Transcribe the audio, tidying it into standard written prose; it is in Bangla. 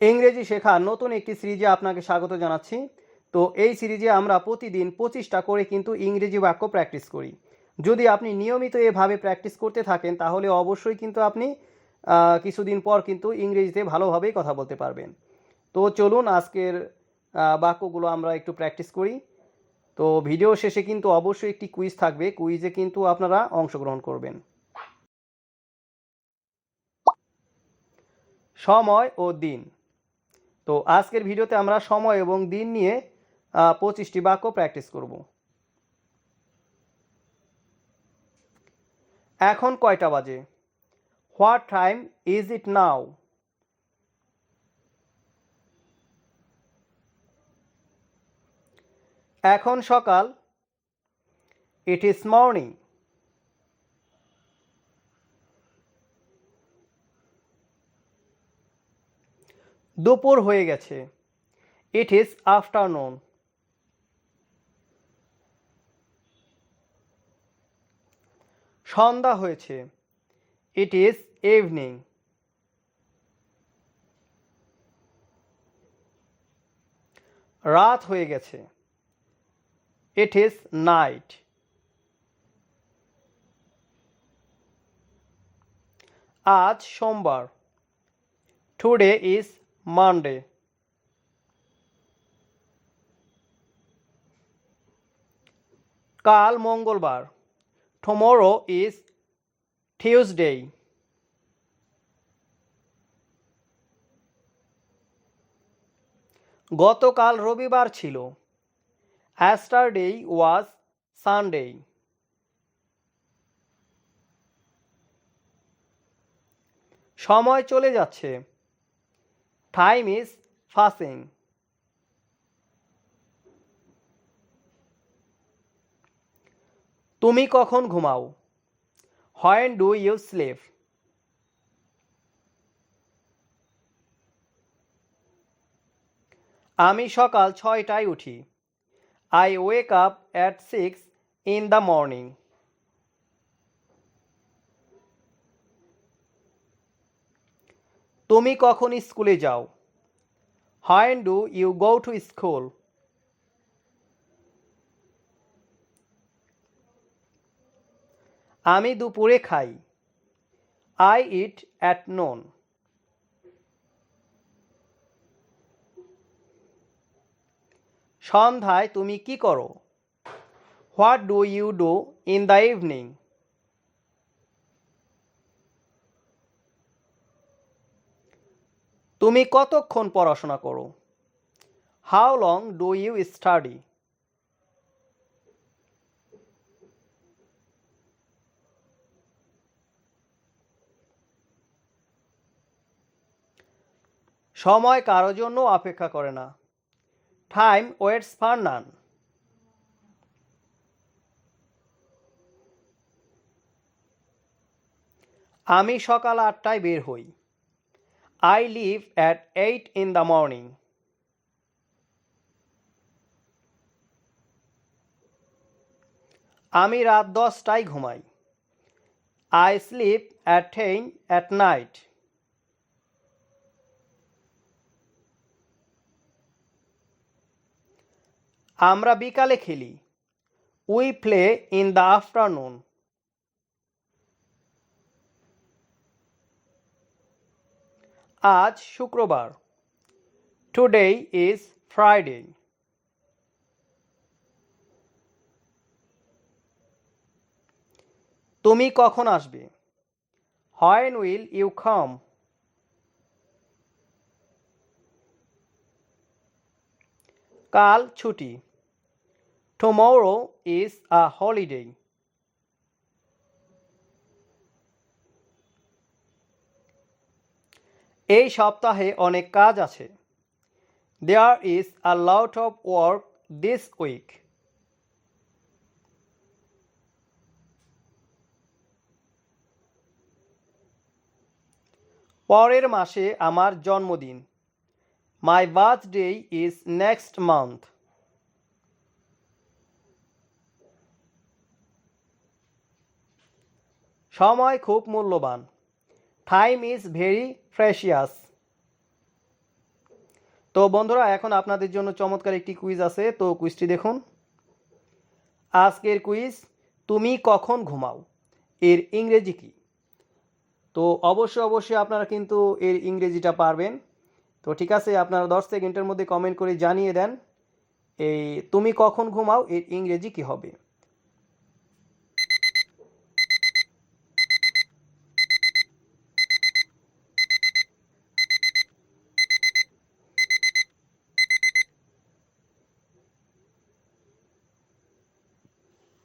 ইংরেজি শেখার নতুন একটি সিরিজে আপনাকে স্বাগত জানাচ্ছি। তো এই সিরিজে আমরা প্রতিদিন 25টা করে কিন্তু ইংরেজি বাক্য প্র্যাকটিস করি। যদি আপনি নিয়মিত এভাবে প্র্যাকটিস করতে থাকেন তাহলে অবশ্যই কিন্তু আপনি কিছুদিন পর কিন্তু ইংরেজিতে ভালোভাবেই কথা বলতে পারবেন। তো চলুন আজকের বাক্যগুলো আমরা একটু প্র্যাকটিস করি। তো ভিডিও শেষে কিন্তু অবশ্যই একটি কুইজ থাকবে, কুইজে কিন্তু আপনারা অংশগ্রহণ করবেন। সময় ও দিন। তো আজকের ভিডিওতে আমরা সময় এবং দিন নিয়ে 25টি বাক্য প্র্যাকটিস করব। এখন কয়টা বাজে? What time is it now? এখন সকাল। It is morning. দুপুর হয়ে গেছে। It is afternoon. সন্ধ্যা হয়েছে। It is evening. রাত হয়ে গেছে। It is night. আজ সোমবার। Today is Monday. কাল মঙ্গলবার। Tomorrow is Tuesday. গতকাল রবিবার ছিল। Yesterday was Sunday. সময় চলে যাচ্ছে। Time is passing. তুমি কখন ঘুমাও? When do you sleep? আমি সকাল 6টায় উঠি। I wake up at 6 in the morning. তুমি কখন স্কুলে যাও? When do you go to school? আমি দুপুরে খাই। I eat at noon. সন্ধ্যায় তুমি কি করো? What do you do in the evening? তুমি কতক্ষণ পড়াশোনা করো? How long do you study? সময় কারো জন্য অপেক্ষা করে না। Time waits for none. আমি সকাল 8টায় বের হই। I leave at 8 in the morning. আমি রাত 10টায় ঘুমাই। I sleep at 10 at night. আমরা বিকালে খেলি। We play in the afternoon. আজ শুক্রবার। Today is Friday. তুমি কখন আসবে? When will you come? কাল ছুটি। Tomorrow is a holiday. এই সপ্তাহে অনেক কাজ আছে। There is a lot of work this week. পরের মাসে আমার জন্মদিন। My birthday is next month. সময় খুব মূল্যবান। Time is very precious. তো বন্ধুরা, এখন আপনাদের জন্য চমৎকার একটি কুইজ আছে, তো কুইজটি দেখুন। আজকের কুইজ, তুমি কখন ঘুমাও এর ইংরেজি কি? তো অবশ্যই আপনারা কিন্তু এর ইংরেজিটা পারবেন। তো ঠিক আছে, আপনারা 10 সেকেন্ডের মধ্যে কমেন্ট করে জানিয়ে দেন এই তুমি কখন ঘুমাও এর ইংরেজি কি হবে।